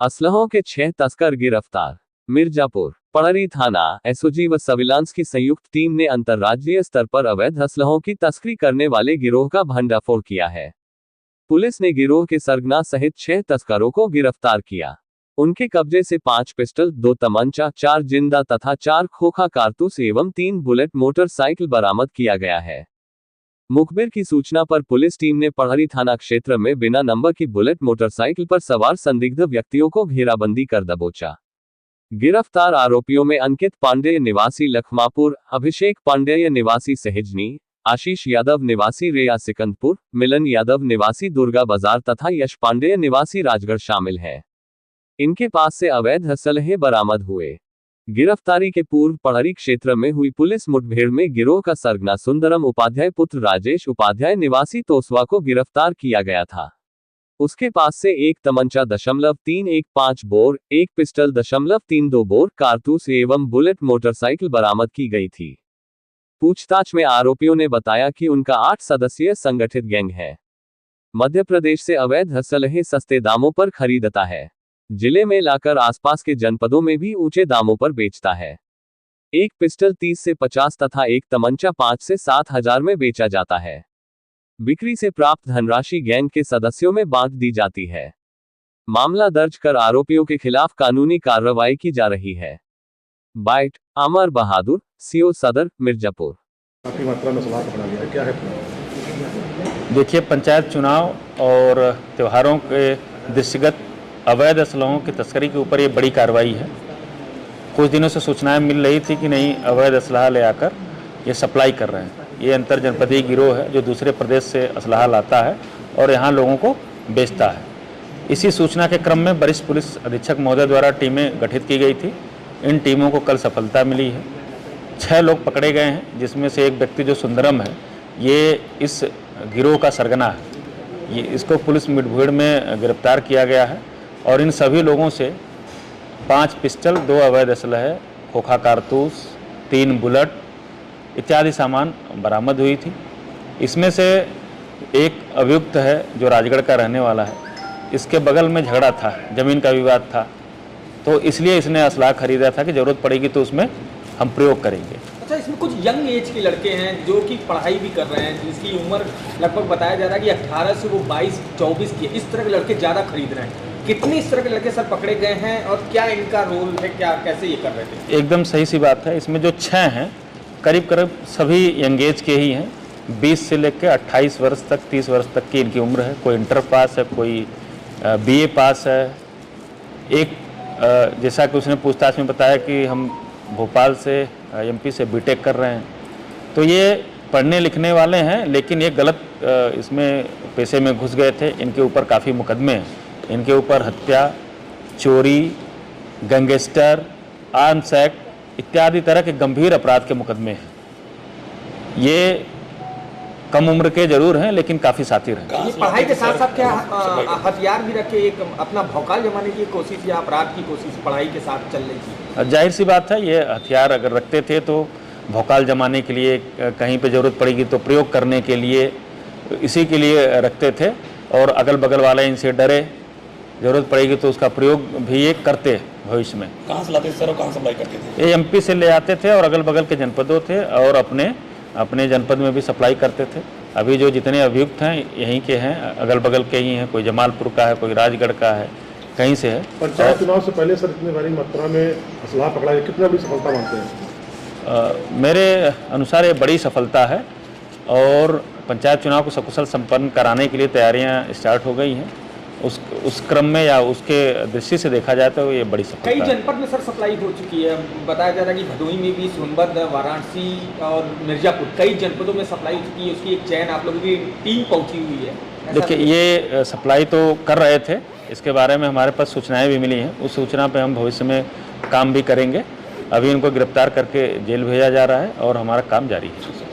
असलहों के 6 तस्कर गिरफ्तार। मिर्जापुर पड़री थाना एसओजी व सर्विलांस की संयुक्त टीम ने अंतर्राज्यीय स्तर पर अवैध असलहों की तस्करी करने वाले गिरोह का भंडाफोड़ किया है। पुलिस ने गिरोह के सरगना सहित 6 तस्करों को गिरफ्तार किया। उनके कब्जे से 5 पिस्टल, 2 तमंचा, 4 जिंदा तथा 4 खोखा कारतूस एवं 3 बुलेट मोटरसाइकिल बरामद किया गया है। मुखबिर की सूचना पर पुलिस टीम ने पड़री थाना क्षेत्र में बिना नंबर की बुलेट मोटरसाइकिल पर सवार संदिग्ध व्यक्तियों को घेराबंदी कर दबोचा। गिरफ्तार आरोपियों में अंकित पांडेय निवासी लखमापुर, अभिषेक पांडेय निवासी सहिजनी, आशीष यादव निवासी रेया सिकंदपुर, मिलन यादव निवासी दुर्गा बाजार तथा यश पांडेय निवासी राजगढ़ शामिल हैं। इनके पास से अवैध असलहे बरामद हुए। गिरफ्तारी के पूर्व पड़री क्षेत्र में हुई पुलिस मुठभेड़ में गिरोह का सरगना सुंदरम उपाध्याय पुत्र राजेश उपाध्याय निवासी तोसवा को गिरफ्तार किया गया था। उसके पास से 1 तमंचा 315 बोर, 1 पिस्टल 32 बोर कारतूस एवं बुलेट मोटरसाइकिल बरामद की गई थी। पूछताछ में आरोपियों ने बताया कि उनका 8 सदस्यीय संगठित गैंग है। मध्य प्रदेश से अवैध असलहे सस्ते दामों पर खरीदता है। जिले में लाकर आसपास के जनपदों में भी ऊंचे दामों पर बेचता है। 1 पिस्टल 30 से 50 तथा 1 तमंचा 5 से 7 हजार में बेचा जाता है। बिक्री से प्राप्त धनराशि गैंग के सदस्यों में बांट दी जाती है। मामला दर्ज कर आरोपियों के खिलाफ कानूनी कार्रवाई की जा रही है। बाइट अमर बहादुर, सीओ सदर, मिर्जापुर। काफी मात्रा में सलाह पकड़ा गया है, क्या है? देखिए, पंचायत चुनाव और त्योहारों के दृष्टिगत अवैध असलहों की तस्करी के ऊपर ये बड़ी कार्रवाई है। कुछ दिनों से सूचनाएं मिल रही थी कि नहीं, अवैध असलहा ले आकर ये सप्लाई कर रहे हैं। ये अंतर जनपदीय गिरोह है जो दूसरे प्रदेश से असलहा लाता है और यहाँ लोगों को बेचता है। इसी सूचना के क्रम में वरिष्ठ पुलिस अधीक्षक महोदय द्वारा टीमें गठित की गई थी। इन टीमों को कल सफलता मिली है। 6 लोग पकड़े गए हैं, जिसमें से एक व्यक्ति जो सुंदरम है, ये इस गिरोह का सरगना है। ये इसको पुलिस मुठभेड़ में गिरफ्तार किया गया है और इन सभी लोगों से 5 पिस्टल, 2 अवैध असलहे, खोखा कारतूस, 3 बुलेट इत्यादि सामान बरामद हुई थी। इसमें से एक अभियुक्त है जो राजगढ़ का रहने वाला है। इसके बगल में झगड़ा था, जमीन का विवाद था, तो इसलिए इसने असलाह खरीदा था कि जरूरत पड़ेगी तो उसमें हम प्रयोग करेंगे। अच्छा, इसमें कुछ यंग एज के लड़के हैं जो कि पढ़ाई भी कर रहे हैं, जिसकी उम्र लगभग बताया जा रहा है कि 18 से वो 22-24 की, इस तरह के लड़के ज़्यादा खरीद रहे हैं। कितने इस तरह के लड़के सर पकड़े गए हैं और क्या इनका रोल है, क्या कैसे ये कर रहे थे? एकदम सही सी बात है। इसमें जो 6 हैं करीब सभी यंग एज के ही हैं। 20 से लेकर 28 वर्ष तक, 30 वर्ष तक की इनकी उम्र है। कोई इंटर पास है, कोई बीए पास है। एक जैसा कि उसने पूछताछ में बताया कि हम भोपाल से एमपी से बीटेक कर रहे हैं, तो ये पढ़ने लिखने वाले हैं, लेकिन ये गलत इसमें पेशे में घुस गए थे। इनके ऊपर काफ़ी मुकदमे हैं। इनके ऊपर हत्या, चोरी, गैंगस्टर, आर्म्स एक्ट इत्यादि तरह के गंभीर अपराध के मुकदमे हैं। ये कम उम्र के जरूर हैं, लेकिन काफ़ी साथी हैं। पढ़ाई के साथ साथ क्या हथियार भी रखे, एक अपना भौकाल जमाने की कोशिश या अपराध की कोशिश पढ़ाई के साथ चल रही थी? जाहिर सी बात है, ये हथियार अगर रखते थे तो भौकाल जमाने के लिए, कहीं पे ज़रूरत पड़ेगी तो प्रयोग करने के लिए, इसी के लिए रखते थे। और अगल बगल वाले इनसे डरे, ज़रूरत पड़ेगी तो उसका प्रयोग भी ये करते भविष्य में। कहाँ से लाते थे सर और कहाँ सप्लाई करते थे? ये एमपी से ले आते थे और अगल बगल के जनपदों थे और अपने जनपद में भी सप्लाई करते थे। अभी जो जितने अभियुक्त हैं यहीं के हैं, अगल बगल के ही हैं। कोई जमालपुर का है, कोई राजगढ़ का है, कहीं से है। पंचायत चुनाव से पहले सर इतनी भारी मात्रा में असलाह पकड़ा है, कितना बड़ी सफलता मानते हैं? मेरे अनुसार ये बड़ी सफलता है और पंचायत चुनाव को सकुशल संपन्न कराने के लिए तैयारियां स्टार्ट हो गई हैं। उस क्रम में या उसके दृष्टि से देखा जाए तो ये बड़ी सफलता है। कई जनपद में सर सप्लाई हो चुकी है। बताया जा रहा है कि भदोही में भी, सोनभद्र, वाराणसी और मिर्जापुर, कई जनपदों में सप्लाई हो चुकी है। उसकी एक चयन आप लोगों की टीम पहुंची हुई है। देखिए, ये सप्लाई तो कर रहे थे, इसके बारे में हमारे पास सूचनाएं भी मिली हैं। उस सूचना पे हम भविष्य में काम भी करेंगे। अभी इनको गिरफ्तार करके जेल भेजा जा रहा है और हमारा काम जारी है।